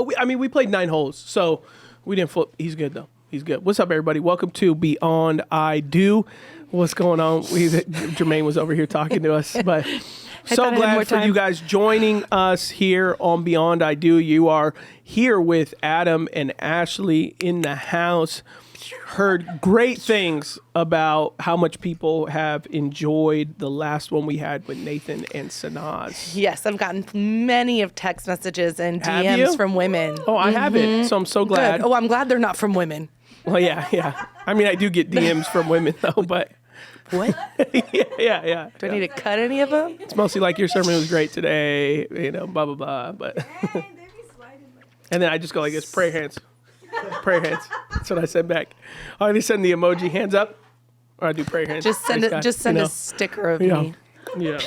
we played 9 holes, so we didn't flip. He's good though. He's good. What's up, everybody? Welcome to Beyond I Do. What's going on? Jermaine was over here talking to us, but so glad for you guys joining us here on Beyond I Do. You are here with Adam and Ashley in the house. Heard great things about how much people have enjoyed the last one we had with Nathan and Sanaz. Yes, I've gotten many of text messages and DMs from women. Oh, I haven't, so I'm so glad. Good. Oh, I'm glad they're not from women. Well, yeah. I mean, I do get DMs from women, though, but... What? Yeah. Do I need to cut any of them? It's mostly like, your sermon was great today, blah, blah, blah, but... And then I just go like this, prayer hands. Prayer hands. That's what I send back. I either send the emoji hands up, or I do prayer hands. Just send a sticker of me. Yeah.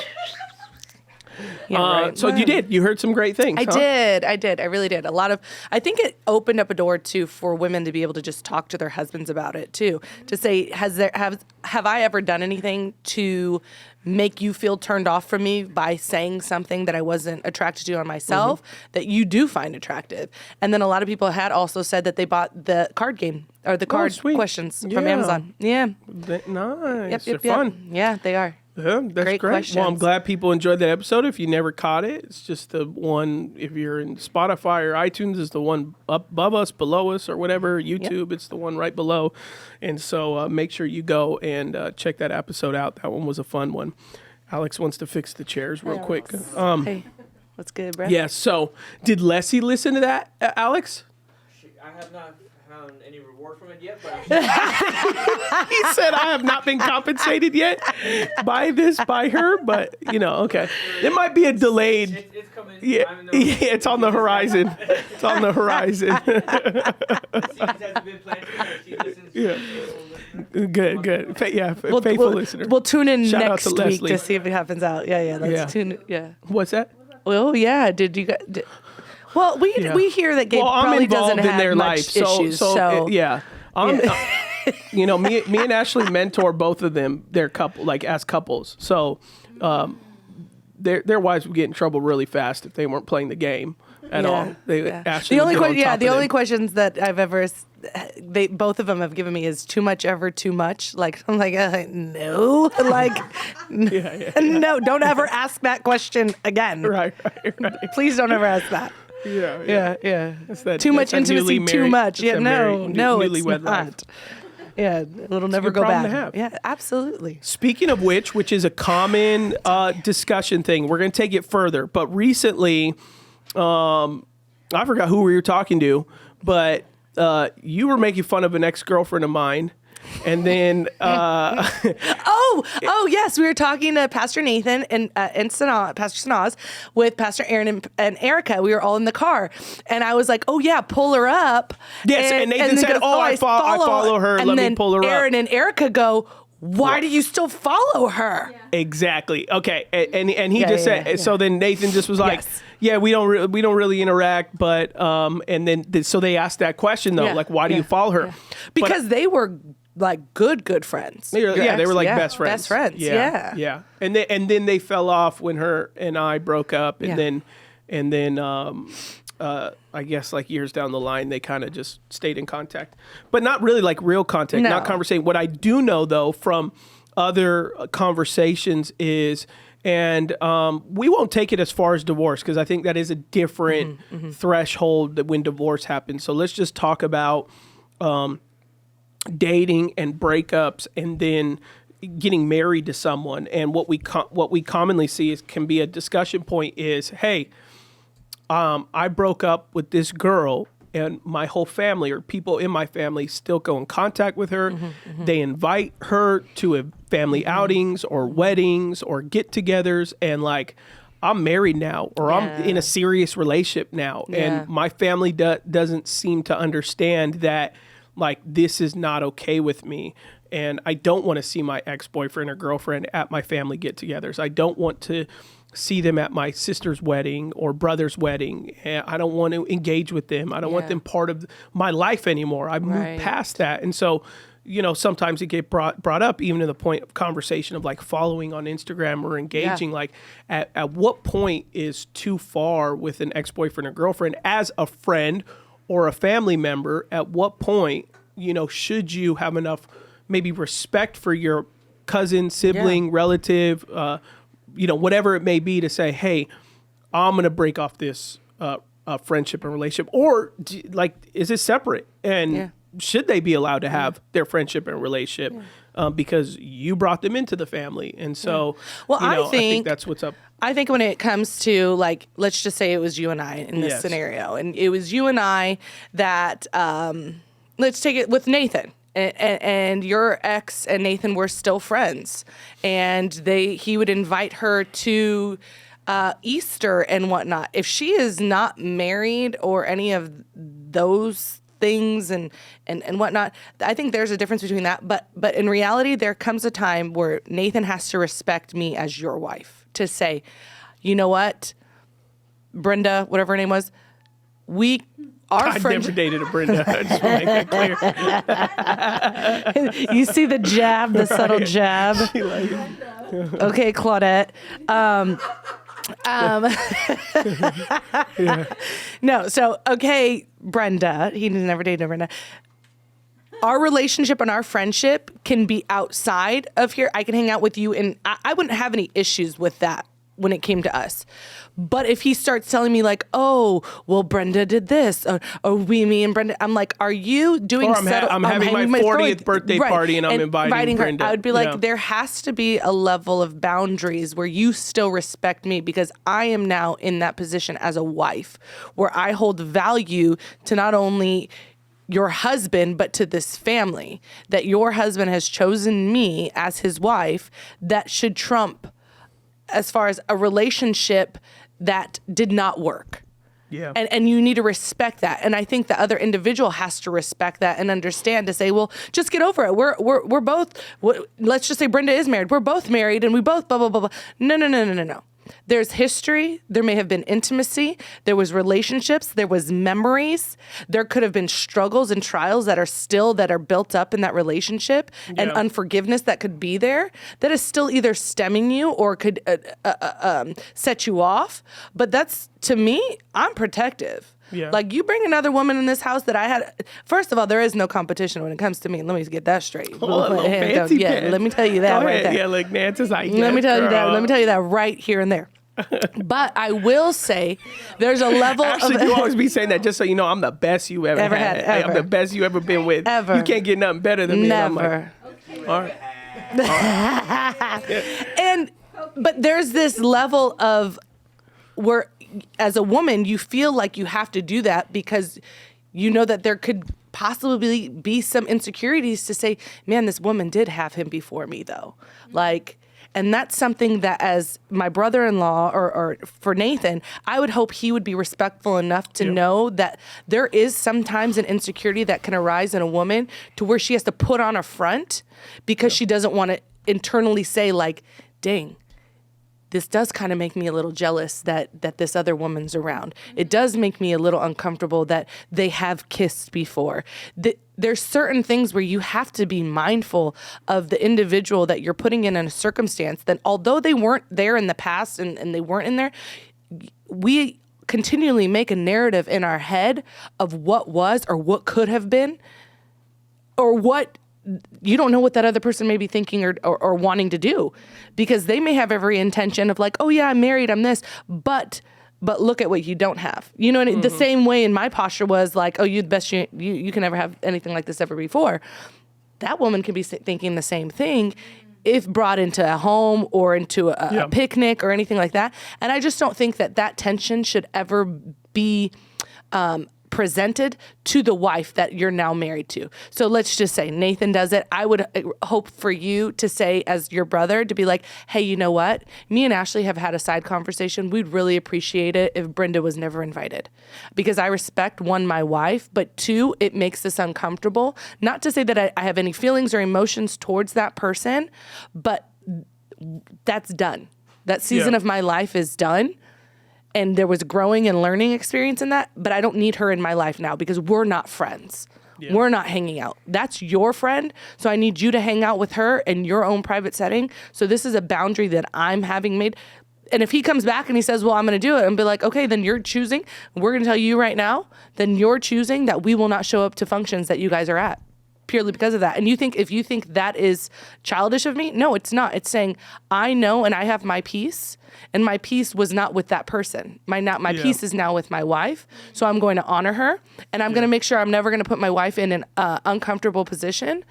Right. So you did. You heard some great things. I did. I really did. I think it opened up a door too for women to be able to just talk to their husbands about it too. To say, have I ever done anything to make you feel turned off from me by saying something that I wasn't attracted to on myself that you do find attractive? And then a lot of people had also said that they bought the card game or the card questions from Amazon. Yeah. Nice. Yep. They're fun. Yeah, they are. Yeah, that's great. Questions. Well, I'm glad people enjoyed that episode. If you never caught it, it's just the one, if you're in Spotify or iTunes, it's the one up above us, below us, or whatever. YouTube, It's the one right below. And so make sure you go and check that episode out. That one was a fun one. Alex wants to fix the chairs real quick. Hey, what's good, bro? Yeah, so did Leslie listen to that, Alex? I have not found any reward from it yet, but He said, I have not been compensated yet by her, but, okay. It might be a delayed. It's coming. Yeah, it's on the horizon. It's on the horizon. Good. Faithful listener. We'll tune in Shout next out to week Leslie. to see if it happens out. Yeah. What's that? Well, yeah. Did you guys... Well, we hear that Gabe probably doesn't have their much life, issues. So yeah. Me and Ashley mentor both of them. They're couple, like as couples. So, their wives would get in trouble really fast if they weren't playing the game at all. Ashley the only questions that I've ever both of them have given me is too much ever too much. Like I'm like no, like no, don't ever ask that question again. Right. Please don't ever ask that. Yeah. Too much intimacy, too much. Yeah, no, it's not. Life. Yeah, it'll never go problem back. to have. Yeah, absolutely. Speaking of which is a common discussion thing, we're going to take it further. But recently, I forgot who we were talking to, but you were making fun of an ex-girlfriend of mine. And then, oh yes, we were talking to Pastor Nathan and Pastor Sanaz with Pastor Aaron and Erica. We were all in the car, and I was like, "Oh yeah, pull her up." Yes, and Nathan said, goes, I follow her. And let then me pull her up. Aaron and Erica go, "Why do you still follow her?" Yeah. Exactly. Okay, and he just said. So then Nathan just was like, "Yeah, we don't really interact." But and then so they asked that question though, like, "Why do you follow her?" Yeah. Because they were like good friends. They were like best friends. Best friends. Yeah. And then they fell off when her and I broke up, and then I guess like years down the line they kind of just stayed in contact, but not really like real contact, not conversation. What I do know though from other conversations is, and we won't take it as far as divorce because I think that is a different threshold that when divorce happens. So let's just talk about dating and breakups and then getting married to someone. And what we commonly see can be a discussion point is, hey, I broke up with this girl and my whole family or people in my family still go in contact with her. They invite her to family outings or weddings or get-togethers, and like, I'm married now, or I'm in a serious relationship now, and my family doesn't seem to understand that, like, this is not okay with me, and I don't want to see my ex-boyfriend or girlfriend at my family get-togethers. I don't want to see them at my sister's wedding or brother's wedding. I don't want to engage with them. I don't want them part of my life anymore. I've moved past that. And so sometimes it get brought up even to the point of conversation of like following on Instagram or engaging. Like at what point is too far with an ex-boyfriend or girlfriend as a friend or a family member? At what point, should you have enough maybe respect for your cousin, sibling, relative, whatever it may be, to say, hey, I'm going to break off this friendship and relationship? Or is it separate? And should they be allowed to have their friendship and relationship because you brought them into the family? And so, I think that's what's up. I think when it comes to, like, let's just say it was you and I in this scenario, and it was you and I that, let's take it with Nathan. And your ex and Nathan were still friends, and he would invite her to Easter and whatnot. If she is not married or any of those things and whatnot, I think there's a difference between that. But in reality, there comes a time where Nathan has to respect me as your wife, to say, you know what, Brenda, whatever her name was, I've never dated a Brenda. I just want to make that clear. You see the jab, the subtle jab. Okay, Claudette. No, so, okay, Brenda. He never dated a Brenda. Our relationship and our friendship can be outside of here. I can hang out with you, and I wouldn't have any issues with that when it came to us. But if he starts telling me like, oh, well, Brenda did this, or me and Brenda, I'm like, are you doing? Or I'm having my 40th birthday party and I'm inviting Brenda. Her. I would be like, there has to be a level of boundaries where you still respect me, because I am now in that position as a wife where I hold value to not only your husband, but to this family, that your husband has chosen me as his wife. That should trump as far as a relationship that did not work. Yeah. And you need to respect that. And I think the other individual has to respect that and understand, to say, well, just get over it. We're both, let's just say Brenda is married. We're both married and we both blah, blah, blah, blah. No. There's history. There may have been intimacy. There was relationships. There was memories. There could have been struggles and trials that are built up in that relationship, and unforgiveness that could be there, that is still either stemming you or could set you off. But that's, to me, I'm protective. Yeah. Like, you bring another woman in this house that I had. First of all, there is no competition when it comes to me. Let me get that straight. Fancy let me tell you that right there. Yeah, like Nancy's like, let me tell you that. Let me tell you that right here and there. But I will say, there's a level Actually, of. you always be saying that just so you know, I'm the best you ever had. Ever. I'm the best you ever been with. Ever. You can't get nothing better than me. Never. And I'm like, all right. But there's this level of where, as a woman, you feel like you have to do that because you know that there could possibly be some insecurities to say, man, this woman did have him before me, though. Like, and that's something that, as my brother-in-law or for Nathan, I would hope he would be respectful enough to know that there is sometimes an insecurity that can arise in a woman to where she has to put on a front because she doesn't want to internally say, like, dang, this does kind of make me a little jealous that this other woman's around. It does make me a little uncomfortable that they have kissed before. There's certain things where you have to be mindful of the individual that you're putting in a circumstance that, although they weren't there in the past and they weren't in there, we continually make a narrative in our head of what was or what could have been, or what you don't know what that other person may be thinking or wanting to do, because they may have every intention of like, oh yeah, I'm married, I'm this, but look at what you don't have. You know, the same way in my posture was like, oh, you the best you can never have anything like this ever before. That woman can be thinking the same thing if brought into a home or into a picnic or anything like that. And I just don't think that tension should ever be presented to the wife that you're now married to. So let's just say Nathan does it. I would hope for you to say, as your brother, to be like, hey, you know what? Me and Ashley have had a side conversation. We'd really appreciate it if Brenda was never invited, because I respect, one, my wife, but two, it makes us uncomfortable. Not to say that I have any feelings or emotions towards that person, but that's done. That season of my life is done. And there was growing and learning experience in that, but I don't need her in my life now because we're not friends. Yeah. We're not hanging out. That's your friend. So I need you to hang out with her in your own private setting. So this is a boundary that I'm having made. And if he comes back and he says, well, I'm going to do it, and be like, okay, then you're choosing. We're going to tell you right now, then you're choosing that we will not show up to functions that you guys are at purely because of that. And if you think that is childish of me, no, it's not. It's saying, I know and I have my peace, and my peace was not with that person. My peace is now with my wife. So I'm going to honor her, and I'm going to make sure I'm never going to put my wife in an uncomfortable position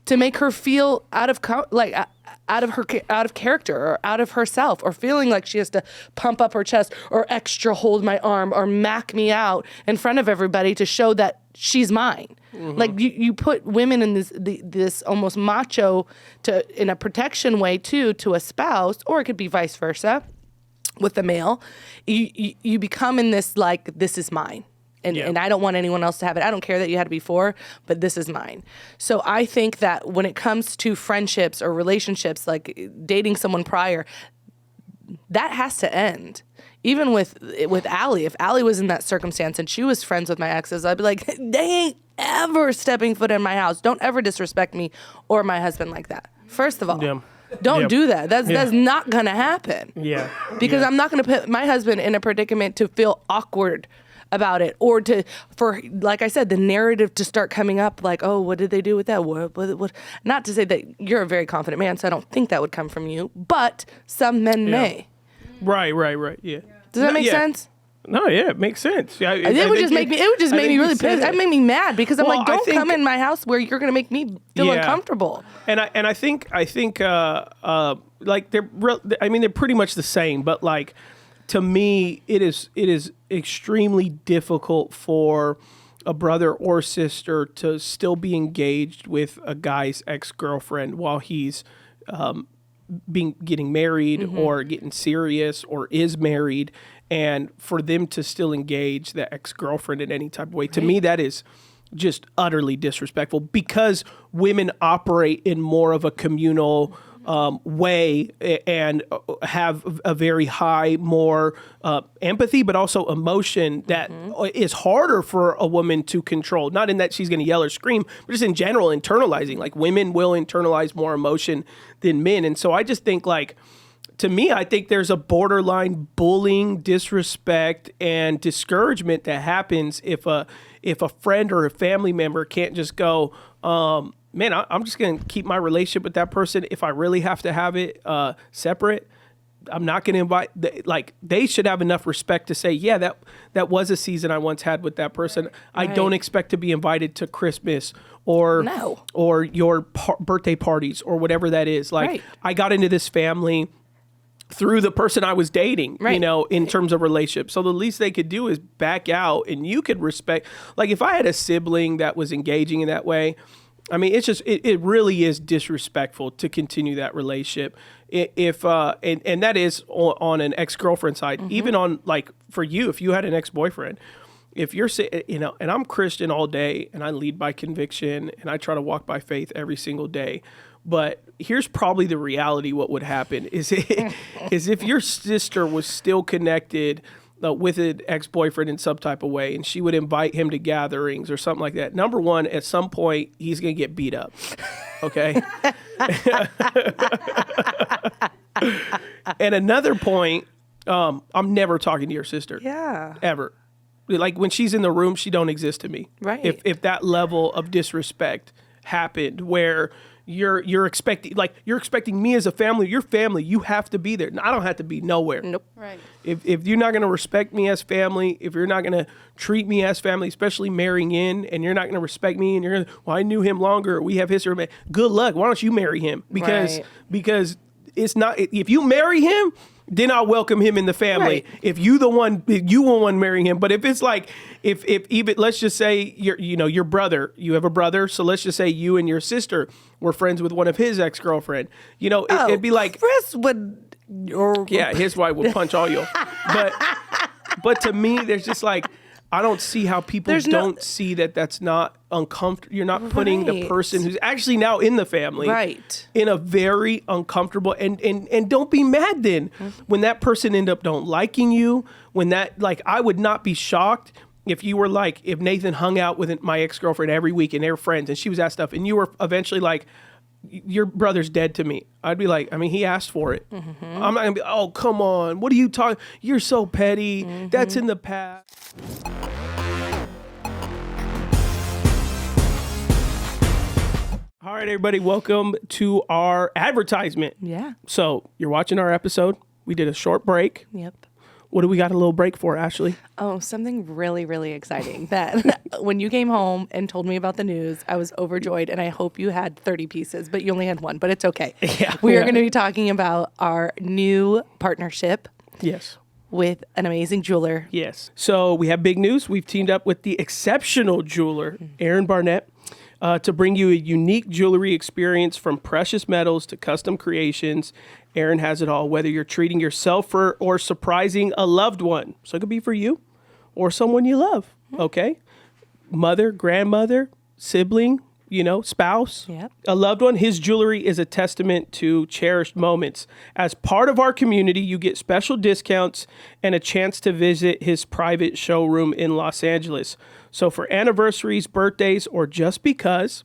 to make her feel out of character or out of herself, or feeling like she has to pump up her chest or extra hold my arm or mac me out in front of everybody to show that she's mine. Like you put women in this almost macho in a protection way too to a spouse, or it could be vice versa with the male. You become in this like, this is mine. And I don't want anyone else to have it. I don't care that you had it before, but this is mine. So I think that when it comes to friendships or relationships, like dating someone prior, that has to end. Even with Allie, if Allie was in that circumstance and she was friends with my exes, I'd be like, they ain't ever stepping foot in my house. Don't ever disrespect me or my husband like that. First of all. Yeah. Don't do that. That's not going to happen. Yeah. Because I'm not going to put my husband in a predicament to feel awkward about it, or for like I said, the narrative to start coming up like, oh, what did they do with that? What? Not to say that you're a very confident man, so I don't think that would come from you, but some men may. Right. Yeah. Does that make sense? No, yeah, it makes sense. Yeah, It would just make me really pissed. That made me mad because I'm Well, like, don't come in my house where you're going to make me feel uncomfortable. And I think like they're pretty much the same, but like to me it is extremely difficult for a brother or sister to still be engaged with a guy's ex-girlfriend while he's getting married or getting serious or is married, and for them to still engage the ex-girlfriend in any type of way. To me, that is just utterly disrespectful, because women operate in more of a communal way and have a very high, more empathy, but also emotion that is harder for a woman to control. Not in that she's going to yell or scream, but just in general, internalizing. Like, women will internalize more emotion than men. And so I just think, like, to me, I think there's a borderline bullying, disrespect, and discouragement that happens if a friend or a family member can't just go, man, I'm just going to keep my relationship with that person. If I really have to have it separate, I'm not going to invite. Like, they should have enough respect to say, yeah, that was a season I once had with that person. Right. I don't expect to be invited to Christmas or your birthday parties or whatever that is. Like, I got into this family through the person I was dating, in terms of relationship. So the least they could do is back out, and you could respect. Like, if I had a sibling that was engaging in that way, I mean, it's just, it really is disrespectful to continue that relationship. If and that is on an ex-girlfriend side, even on, like, for you, if you had an ex-boyfriend, if you're, and I'm Christian all day, and I lead by conviction, and I try to walk by faith every single day. But here's probably the reality. What would happen is if your sister was still connected with an ex-boyfriend in some type of way, and she would invite him to gatherings or something like that. Number one, at some point, he's going to get beat up. Okay? And another point, I'm never talking to your sister. Yeah. Ever. Like, when she's in the room, she don't exist to me. Right. If that level of disrespect happened where you're expecting me as a family, your family, you have to be there. I don't have to be nowhere. Nope. Right. If you're not going to respect me as family, if you're not going to treat me as family, especially marrying in, and you're not going to respect me, and you're going to, well, I knew him longer, we have history, good luck. Why don't you marry him? Because it's not, if you marry him, then I'll welcome him in the family. Right. If you the one marrying him. But if it's like, if even, let's just say your brother, you have a brother. So let's just say you and your sister were friends with one of his ex-girlfriend. It'd be like, Chris would. His wife would punch all you. But to me, there's just like, I don't see how people don't see that that's not uncomfortable. You're not putting the person who's actually now in the family in a very uncomfortable, and don't be mad then when that person end up don't liking you, when that, like, I would not be shocked if you were like, if Nathan hung out with my ex-girlfriend every week and they were friends and she was that stuff and you were eventually like, your brother's dead to me, I'd be like, I mean, he asked for it. I'm not gonna be, oh, come on. What are you talking? You're so petty. That's in the past. All right, everybody, welcome to our advertisement. Yeah. So you're watching our episode. We did a short break. Yep. What do we got a little break for, Ashley? Oh, something really, really exciting that when you came home and told me about the news, I was overjoyed, and I hope you had 30 pieces, but you only had one, but it's okay. Yeah. We are going to be talking about our new partnership Yes. with an amazing jeweler. Yes. So we have big news. We've teamed up with the exceptional jeweler, Aaron Barnett, to bring you a unique jewelry experience from precious metals to custom creations. Aaron has it all, whether you're treating yourself or surprising a loved one. So it could be for you or someone you love, okay? Mother, grandmother, sibling, spouse, Yep. a loved one. His jewelry is a testament to cherished moments. As part of our community, you get special discounts and a chance to visit his private showroom in Los Angeles. So for anniversaries, birthdays, or just because,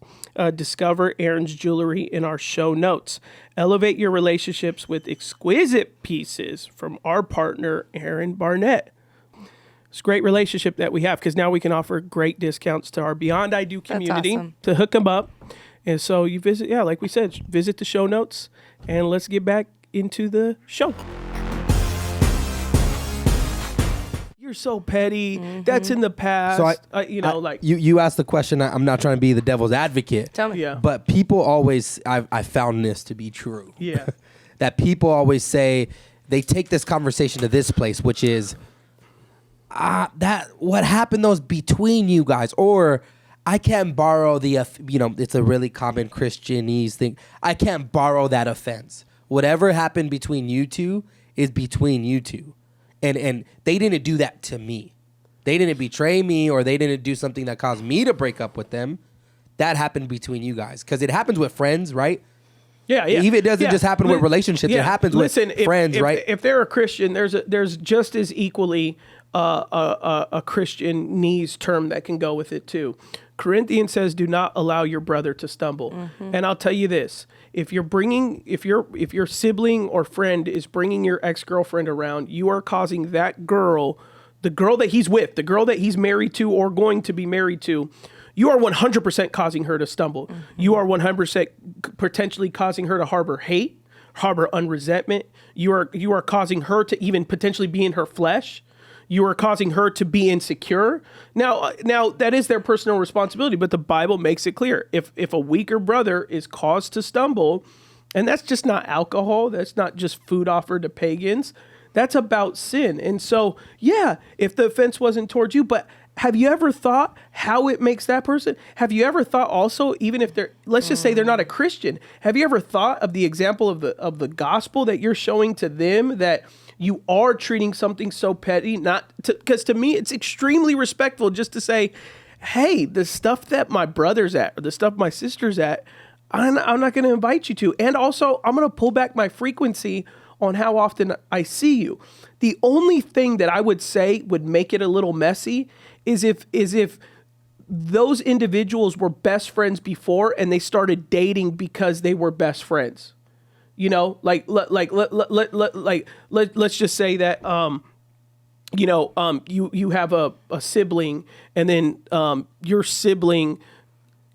discover Aaron's jewelry in our show notes. Elevate your relationships with exquisite pieces from our partner, Aaron Barnett. It's a great relationship that we have because now we can offer great discounts to our Beyond I Do community awesome. to hook them up. And so you visit, like we said, visit the show notes and let's get back into the show. You're so petty. That's in the past. So you asked the question. I'm not trying to be the devil's advocate. Tell me. Yeah. But people always, I found this to be true. Yeah. That people always say, they take this conversation to this place, which is, that what happened those between you guys, or I can't borrow it's a really common Christianese thing. I can't borrow that offense. Whatever happened between you two is between you two. And they didn't do that to me. They didn't betray me, or they didn't do something that caused me to break up with them. That happened between you guys. Because it happens with friends, right? Yeah. Even it doesn't just happen with relationships. It happens with friends, right? If they're a Christian, there's just as equally a Christianese term that can go with it too. Corinthians says, "Do not allow your brother to stumble." And I'll tell you this: if your sibling or friend is bringing your ex-girlfriend around, you are causing that girl, the girl that he's with, the girl that he's married to or going to be married to, you are 100% causing her to stumble. You are 100% potentially causing her to harbor hate, harbor unresentment. You are causing her to even potentially be in her flesh. You are causing her to be insecure. Now that is their personal responsibility, but the Bible makes it clear. If a weaker brother is caused to stumble, and that's just not alcohol, that's not just food offered to pagans, that's about sin. And so, yeah, if the offense wasn't towards you, but have you ever thought how it makes that person? Have you ever thought also, even if let's just say they're not a Christian, have you ever thought of the example of the gospel that you're showing to them, that you are treating something so petty, because to me, it's extremely respectful just to say, hey, the stuff that my brother's at or the stuff my sister's at, I'm not going to invite you to. And also, I'm going to pull back my frequency on how often I see you. The only thing that I would say would make it a little messy is if those individuals were best friends before and they started dating because they were best friends. Let's just say that you have a sibling, and then your sibling,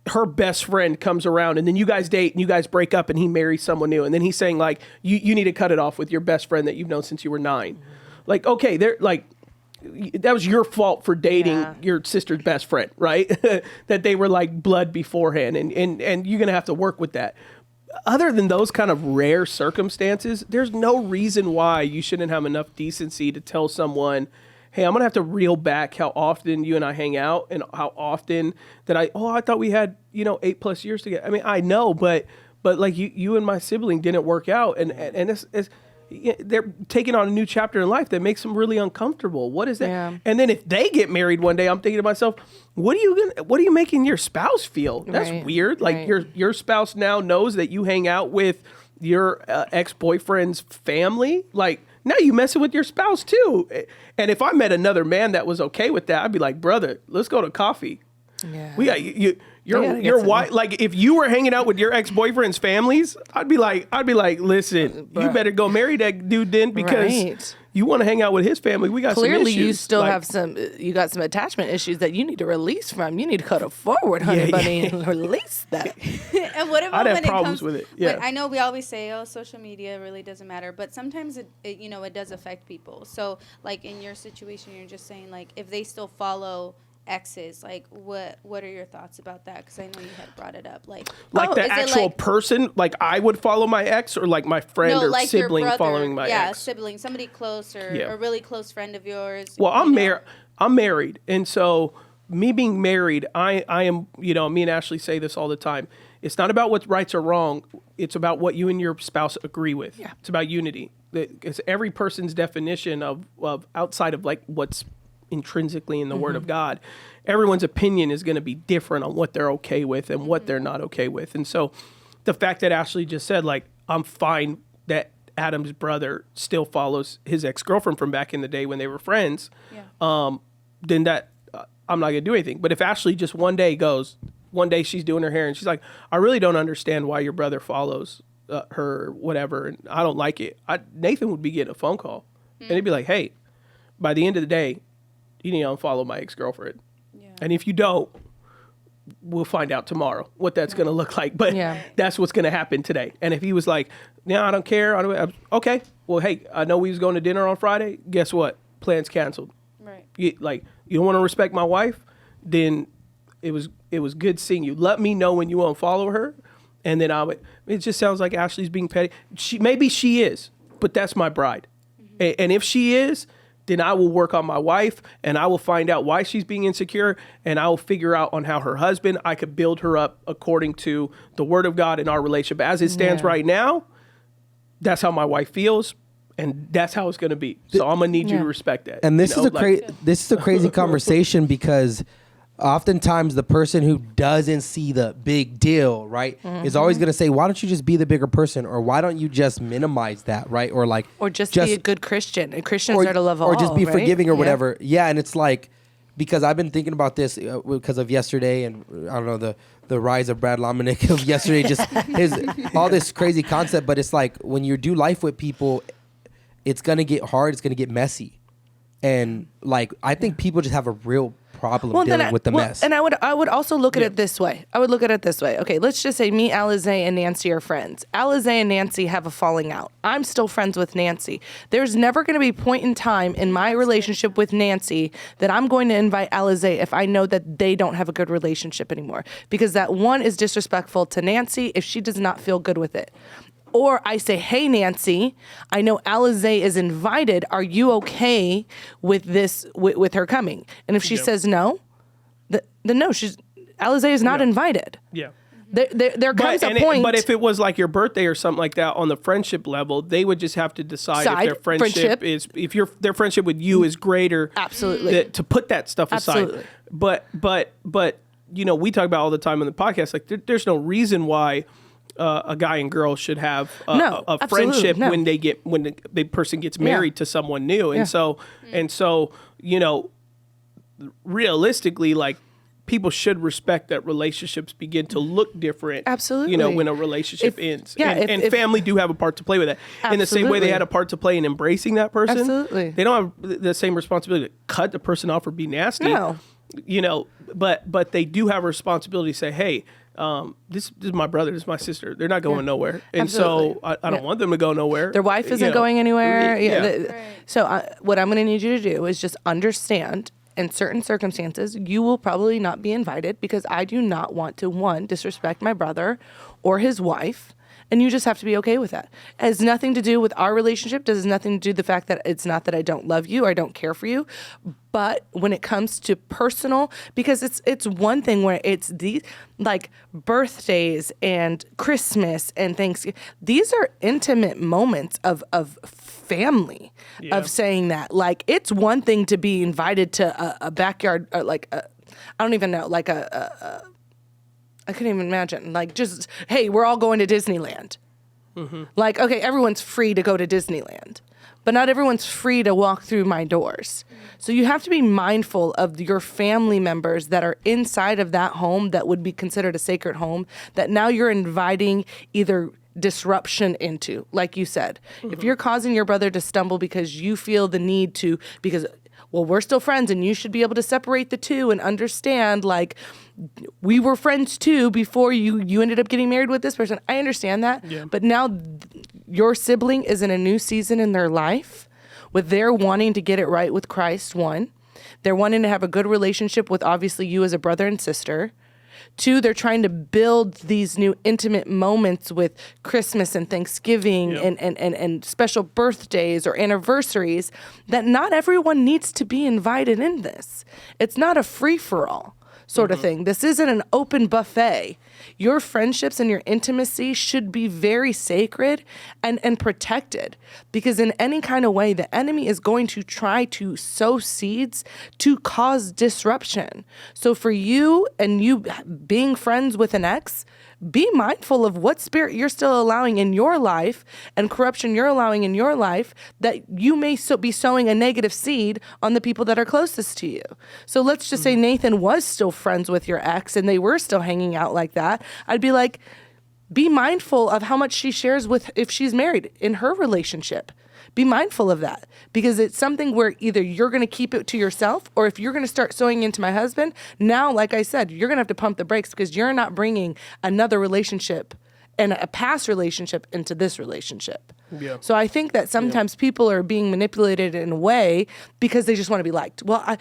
her best friend comes around, and then you guys date and you guys break up and he marries someone new, and then he's saying like you need to cut it off with your best friend that you've known since you were 9. Like, okay, they're like, that was your fault for dating your sister's best friend, right? That they were like blood beforehand, and you're gonna have to work with that. Other than those kind of rare circumstances, there's no reason why you shouldn't have enough decency to tell someone, hey, I'm going to have to reel back how often you and I hang out and how often that I thought we had, 8+ years together. I mean, I know, but like you and my sibling didn't work out, and it's they're taking on a new chapter in life that makes them really uncomfortable. What is that? Yeah. And then if they get married one day, I'm thinking to myself, what are you making your spouse feel? That's Right. weird. Like Right. your spouse now knows that you hang out with your ex-boyfriend's family. Like, now you messing with your spouse too. And if I met another man that was okay with that, I'd be like, brother, let's go to coffee. Yeah. We got your wife. Like if you were hanging out with your ex-boyfriend's families, I'd be like, listen, you better go marry that dude then, because you want to hang out with his family. We got clearly some issues. you still have you got some attachment issues that you need to release from. You need to cut it forward, honey bunny, and release that. And what about I'd have when problems it comes with it. Yeah. I know we always say, oh, social media really doesn't matter, but sometimes it does affect people. So like in your situation, you're just saying like if they still follow exes, like what are your thoughts about that? Because I know you had brought it up, like the actual person, like I would follow my ex, or like my friend or like sibling your brother, following my ex. Sibling, somebody close or a really close friend of yours. Well, I'm married, and so me being married, I am, me and Ashley say this all the time. It's not about what's right or wrong. It's about what you and your spouse agree with. Yeah. It's about unity. Because every person's definition of outside of like what's intrinsically in the Word of God, everyone's opinion is going to be different on what they're okay with and what they're not okay with. And so the fact that Ashley just said, like, I'm fine that Adam's brother still follows his ex-girlfriend from back in the day when they were friends, then that I'm not going to do anything. But if Ashley just one day she's doing her hair and she's like, I really don't understand why your brother follows her, whatever, and I don't like it. Nathan would be getting a phone call and he'd be like, hey, by the end of the day, you need to unfollow my ex-girlfriend. Yeah. And if you don't, we'll find out tomorrow what that's going to look like. But that's what's going to happen today. And if he was like, no, I don't care. Okay. Well, hey, I know we was going to dinner on Friday. Guess what? Plans canceled. Right. You don't want to respect my wife? Then it was good seeing you. Let me know when you unfollow her. And then it just sounds like Ashley's being petty. Maybe she is, but that's my bride. Mm-hmm. And if she is, then I will work on my wife and I will find out why she's being insecure, and I will figure out on how her husband, I could build her up according to the Word of God in our relationship. As it stands right now, that's how my wife feels, and that's how it's going to be. So I'm going to need you to respect that. And this is a crazy conversation, because oftentimes the person who doesn't see the big deal, right, is always going to say, why don't you just be the bigger person? Or why don't you just minimize that, right? Or just be a good Christian. And Christians are to love all, or just be right? forgiving or whatever. Yeah, and it's like, because I've been thinking about this because of yesterday, and I don't know, the rise of Brad Lomenick of yesterday, just all this crazy concept. But it's like, when you do life with people, it's going to get hard. It's going to get messy. And like, I think people just have a real problem dealing with the mess. And I would also look at it this way. Okay, let's just say me, Alize, and Nancy are friends. Alize and Nancy have a falling out. I'm still friends with Nancy. There's never going to be a point in time in my relationship with Nancy that I'm going to invite Alize if I know that they don't have a good relationship anymore. Because that one is disrespectful to Nancy if she does not feel good with it. Or I say, hey, Nancy, I know Alize is invited. Are you okay with this, with her coming? And if she says no, then no, Alize is not invited. Yeah. There comes a point. But if it was like your birthday or something like that on the friendship level, they would just have to decide if their friendship is, if their friendship with you is greater. Absolutely. To put that stuff aside. Absolutely. But we talk about all the time on the podcast, like there's no reason why a guy and girl should have a friendship when the person gets married to someone new. And so, realistically, like, people should respect that relationships begin to look different. Absolutely. When a relationship ends. And family do have a part to play with that. Absolutely. In the same way they had a part to play in embracing that person. Absolutely. They don't have the same responsibility to cut the person off or be nasty. No. But they do have a responsibility to say, hey, this is my brother, this is my sister. They're not going nowhere. And Absolutely. So I don't want them to go nowhere. Their wife isn't going anywhere. Right. So what I'm going to need you to do is just understand, in certain circumstances, you will probably not be invited, because I do not want to, one, disrespect my brother or his wife. And you just have to be okay with that. It has nothing to do with our relationship. It has nothing to do with the fact that it's not that I don't love you or I don't care for you. But when it comes to personal, because it's one thing where it's these, like, birthdays and Christmas and Thanksgiving. These are intimate moments of family, of saying that. Like, it's one thing to be invited to a backyard, I don't even know, like I couldn't even imagine. Like, just, hey, we're all going to Disneyland. Mm-hmm. Like, okay, everyone's free to go to Disneyland. but not everyone's free to walk through my doors. So you have to be mindful of your family members that are inside of that home that would be considered a sacred home, that now you're inviting either disruption into, like you said. If you're causing your brother to stumble because you feel the need to, because, well, we're still friends and you should be able to separate the two and understand, like, we were friends too before you ended up getting married with this person. I understand that. Yeah. But now your sibling is in a new season in their life with their wanting to get it right with Christ, one. They're wanting to have a good relationship with, obviously, you as a brother and sister. Two, they're trying to build these new intimate moments with Christmas and Thanksgiving and special birthdays or anniversaries, that not everyone needs to be invited in this. It's not a free-for-all sort of thing. This isn't an open buffet. Your friendships and your intimacy should be very sacred and protected, because in any kind of way, the enemy is going to try to sow seeds to cause disruption. So for you and you being friends with an ex, be mindful of what spirit you're still allowing in your life and corruption you're allowing in your life, that you may be sowing a negative seed on the people that are closest to you. So let's just say Nathan was still friends with your ex and they were still hanging out like that. I'd be like, be mindful of how much she shares with, if she's married, in her relationship. Be mindful of that, because it's something where either you're going to keep it to yourself, or if you're going to start sowing into my husband, now, like I said, you're going to have to pump the brakes, because you're not bringing another relationship and a past relationship into this relationship. Yeah. So I think that sometimes people are being manipulated in a way because they just want to be liked. Well,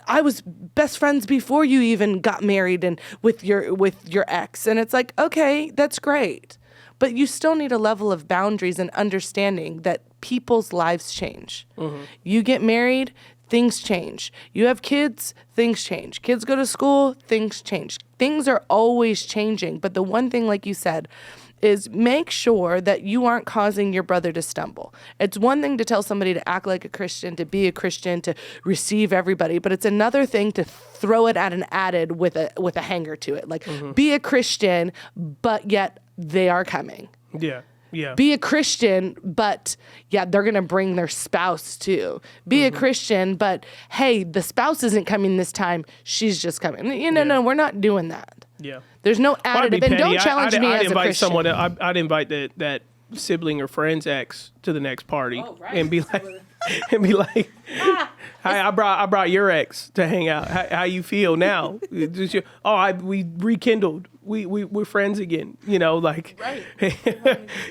I was best friends before you even got married and with your ex, and it's like, okay, that's great. But you still need a level of boundaries and understanding that people's lives change. You get married, things change. You have kids, things change. Kids go to school, things change. Things are always changing. But the one thing, like you said, is make sure that you aren't causing your brother to stumble. It's one thing to tell somebody to act like a Christian, to be a Christian, to receive everybody, but it's another thing to throw it at an added with a hanger to it. Like, be a Christian, but yet they are coming. Yeah. Yeah. Be a Christian, but yeah, they're going to bring their spouse too. Be a Christian, but hey, the spouse isn't coming this time. She's just coming. No, we're not doing that. Yeah. There's no additive. And don't challenge me as a Christian. I'd invite that sibling or friend's ex to the next party and be like, hey, I brought your ex to hang out. How you feel now? We rekindled. We're friends again. Like,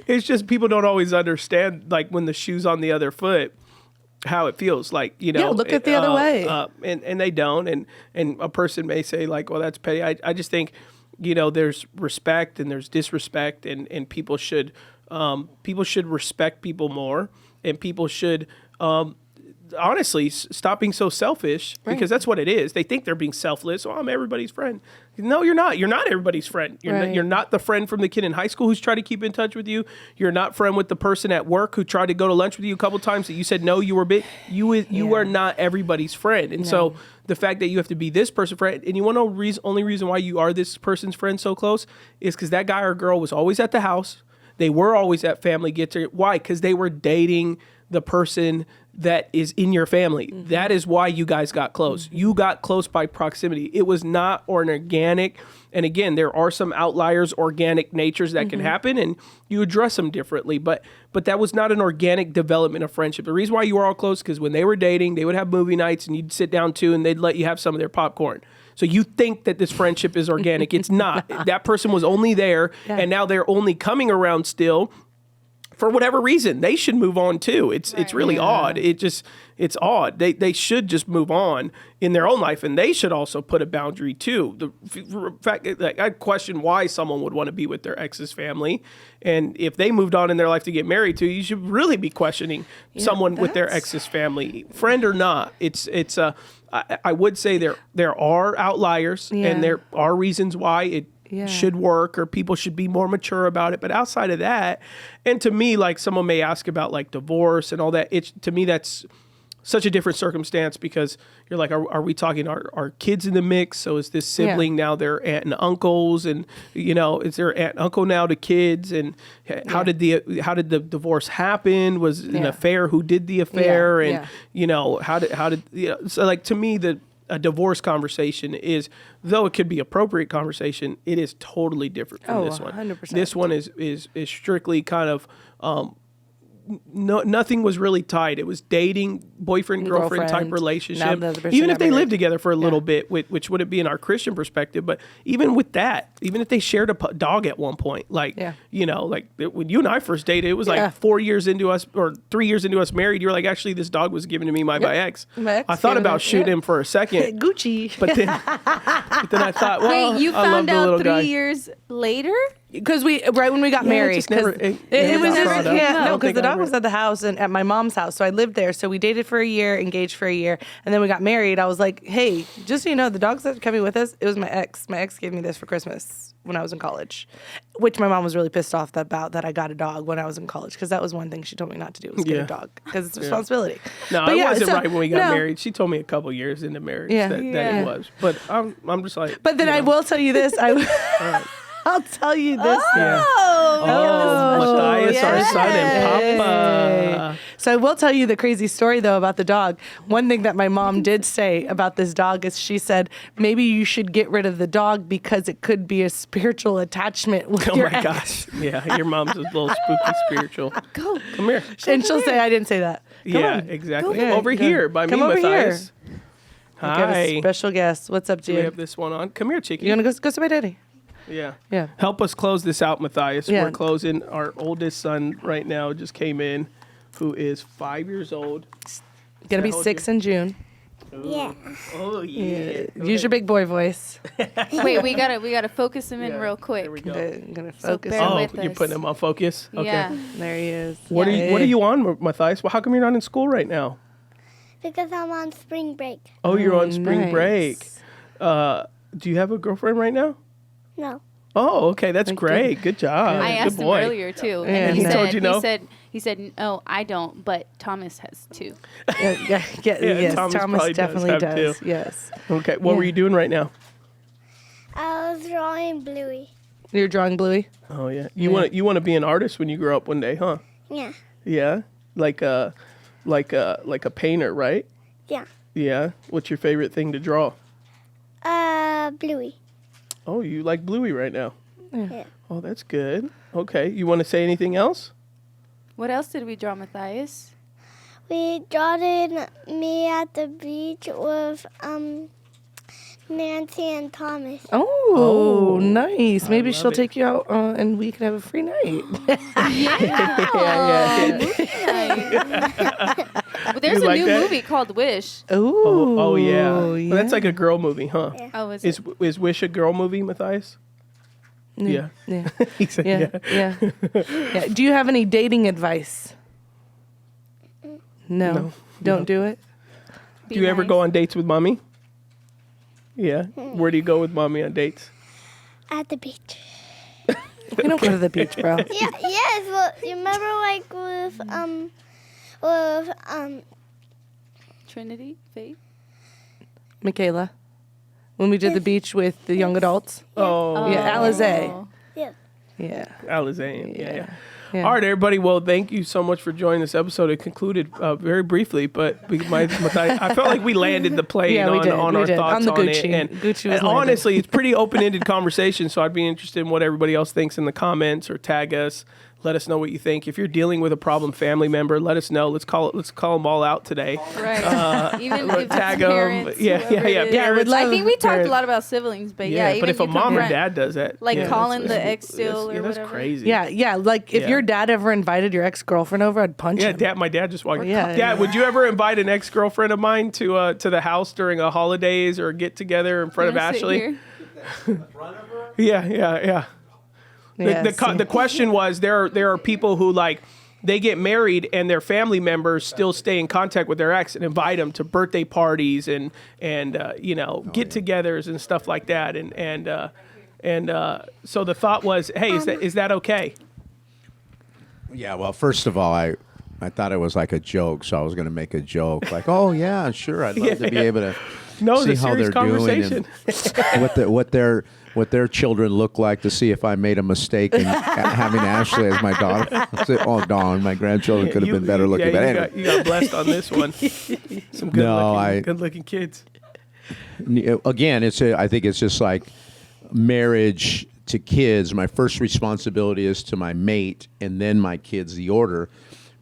it's just people don't always understand, like, when the shoe's on the other foot, how it feels. Like, look at the other way. And they don't. And a person may say, like, well, that's petty. I just think, there's respect and there's disrespect, and people should respect people more, and people should honestly stop being so selfish, because that's what it is. They think they're being selfless. Oh, I'm everybody's friend. No, you're not. You're not everybody's friend. You're not the friend from the kid in high school who's tried to keep in touch with you. You're not friend with the person at work who tried to go to lunch with you a couple times that you said no, you were big. You are not everybody's friend. And so the fact that you have to be this person's friend, and you want to know only reason why you are this person's friend so close is because that guy or girl was always at the house. They were always at family get-together. Why? Because they were dating the person that is in your family. That is why you guys got close. You got close by proximity. It was not an organic. And again, there are some outliers, organic natures that can happen, and you address them differently. But that was not an organic development of friendship. The reason why you were all close, because when they were dating, they would have movie nights, and you'd sit down too, and they'd let you have some of their popcorn. So you think that this friendship is organic. It's not. That person was only there, and now they're only coming around still. For whatever reason, they should move on too. It's really odd. It's odd. They should just move on in their own life, and they should also put a boundary too. The fact, like, I question why someone would want to be with their ex's family, and if they moved on in their life to get married to, you should really be questioning someone with their ex's family, friend or not. I would say there are outliers, and there are reasons why it should work, or people should be more mature about it. But outside of that, and to me, like, someone may ask about like divorce and all that, to me that's such a different circumstance because you're like, are we talking our kids in the mix? So is this sibling now their aunt and uncles, and is their aunt and uncle now to kids? And how did the divorce happen? Was it an affair? Who did the affair? And how did so like to me a divorce conversation is, though it could be appropriate conversation, it is totally different from this one. 100%. This one is strictly kind of nothing was really tied. It was dating, boyfriend, girlfriend type relationship. Even if they lived together for a little bit, which wouldn't be in our Christian perspective, but even with that, even if they shared a dog at one point, like when you and I first dated, it was like 4 years into us or 3 years into us married. You were like, actually, this dog was given to me by my ex. I thought about shooting him for a second, Gucci, but then I thought, well, wait, you I love found the out little 3 guy. years later? because right when we got married, just never- it never was got never brought up. I no, don't because think the I dog ever- was at the house and at my mom's house, so I lived there. So we dated for a year, engaged for a year, and then we got married. I was like, hey, just so you know, the dog's that's coming with us, it was my ex. My ex gave me this for Christmas when I was in college, which my mom was really pissed off about that I got a dog when I was in college, because that was one thing she told me not to do was get Yeah. a dog because it's a responsibility. No, But it yeah, wasn't so- right when we got no. married. She told me a couple years into marriage Yeah. that Yeah. it was. But I'm just like. But then I will tell you this. I'll tell you this. Yeah. Oh, Matthias, our son, and Papa. So I will tell you the crazy story though about the dog. One thing that my mom did say about this dog is she said maybe you should get rid of the dog because it could be a spiritual attachment with Oh your my ex. gosh. Yeah, your mom's a little spooky spiritual. Go. Come here. And she'll say I didn't say that. Come Yeah, on. exactly. Yeah, Over go. here by Come me, over Matthias. We have a Hi. special guest. What's up, Do we have dude? this one on? Come here, Chicky. You gonna go see my daddy? Yeah. Yeah. Help us close this out, Matthias. Yeah. We're closing. Our oldest son right now just came in, who is 5 years old. Gonna be hold 6 you? in June. Yeah. Oh, yeah. Use your big boy voice. Wait, we gotta focus him in Yeah, real quick. There we go. I'm gonna So focus. bear Oh, with you're us. putting him on focus? Okay. Yeah. There he is. What Yeah. are you on, Matthias? Well, how come you're not in school right now? Because I'm on spring break. Oh, you're on spring nice. break. Do you have a girlfriend right now? No. Oh, okay. That's great. Good job. I Good asked him boy. earlier too, Yeah, and he he said, told you no? he said, no, I don't, but Thomas has two. Yes, Thomas Thomas probably does definitely have does. two. Yes. Okay. What were Yeah. you doing right now? I was drawing Bluey. You're drawing Bluey? Oh, yeah. You want to be an artist when you grow up one day, huh? Yeah. Yeah. Like a painter, right? Yeah. Yeah. What's your favorite thing to draw? Bluey. Oh, you like Bluey right now. Yeah. Oh, that's good. Okay. You want to say anything else? What else did we draw, Matthias? We drawed me at the beach with Nancy and Thomas. Oh, nice. Maybe love she'll it. take you out and we can have a free night. But there's You a like new that? movie called Wish. Ooh. Oh, yeah. Well, that's like a girl movie, huh? Yeah. Oh, is Is it? is Wish a girl movie, Matthias? Yeah. Yeah. He said, Yeah. Yeah. Do you have any dating advice? No. Don't do it. Do you ever go on dates with mommy? Yeah. Where do you go with mommy on dates? At the beach. We don't go to the beach, bro. Yeah. Yes. Well, you remember like with Trinity? Faith? Michaela. When we did the beach with the young adults. Oh, Yeah, Alizé. Oh. yeah. Yeah. Alizane. Yeah. Yeah. All right, everybody. Well, thank you so much for joining this episode. It concluded very briefly, but I felt like we landed the plane Yeah, we on did. our We did. thoughts On the on Gucci. it. And, Gucci was and landed. honestly, it's pretty open-ended conversation, so I'd be interested in what everybody else thinks in the comments or tag us. Let us know what you think. If you're dealing with a problem family member, let us know. Let's call them all out today. Right. Even if tag it's 'em. parents, Yeah, whoever yeah, it yeah, is. parents. I think we talked Parents. a lot about siblings, but yeah, but even if a you mom or confront- dad does that, like yeah, calling that's- the ex still or that's whatever. crazy. Yeah. Like if Yeah. your dad ever invited your ex-girlfriend over, I'd punch Yeah, him. my dad just walked. Yeah. Dad, would you ever invite an ex-girlfriend of mine to the house during a holidays or get together in front of You wanna sit Ashley? here? Yeah. Yeah, The question was there are people who like they get married and their family members still stay in contact with their ex and invite them to birthday parties and get-togethers and stuff like that and so the thought was, hey, is that okay? Yeah, well, first of all, I thought it was like a joke, so I was going to make a joke, like, "Oh yeah, sure, I'd love to be able to No, see it's a how serious they're doing conversation. and what their children look like to see if I made a mistake in having Ashley as my daughter." I said, "Oh darn, my grandchildren could have been better looking." But anyway, you got blessed on this one. Some good good looking kids. again, I think it's just like marriage to kids. My first responsibility is to my mate, and then my kids. The order.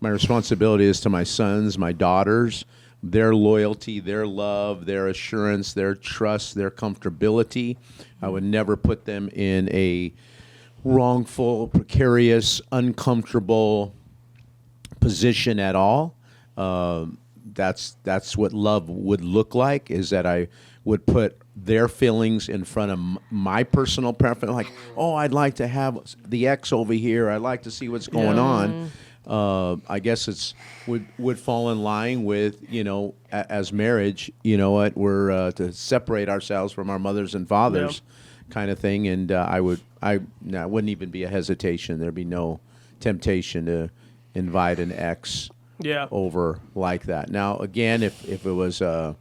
My responsibility is to my sons, my daughters, their loyalty, their love, their assurance, their trust, their comfortability. I would never put them in a wrongful, precarious, uncomfortable position at all. That's what love would look like, is that I would put their feelings in front of my personal preference. Like, oh, I'd like to have the ex over here. I'd like to see what's going on. I guess it's would fall in line with, as marriage, what we're to separate ourselves from our mothers and fathers, kind of thing. And I wouldn't even be a hesitation. There'd be no temptation to invite an ex over like that. Now, again, if it was a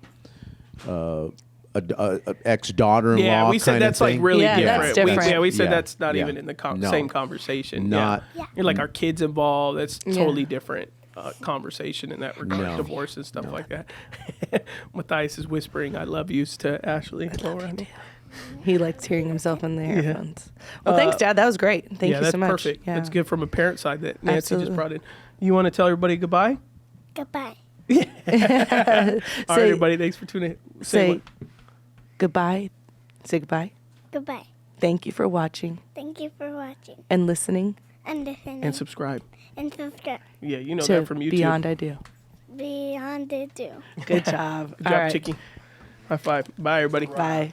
ex-daughter-in-law, Yeah, we said that's like really Yeah, different. that's different. We said that's not even in the No. same conversation. Not- You're like, our kids involved. That's Yeah. totally different conversation in that regard. No. Divorce and stuff like that. Matthias is whispering "I love yous" to Ashley. He likes hearing himself in the earphones. Well, thanks, Dad. That was great. Thank you that's so much. perfect. Yeah. It's good from a parent side that Nancy Absolutely. just brought in. You want to tell everybody goodbye? Goodbye. All right, everybody. Thanks for tuning in. Say goodbye. Say goodbye. Goodbye. Thank you for watching Thank you for watching and listening and listening and subscribe. and subscribe. Yeah, you know to that from YouTube. Beyond I Do. Beyond the do. Good job. Good All job, right. Chicky. High five. Bye, everybody. Bye.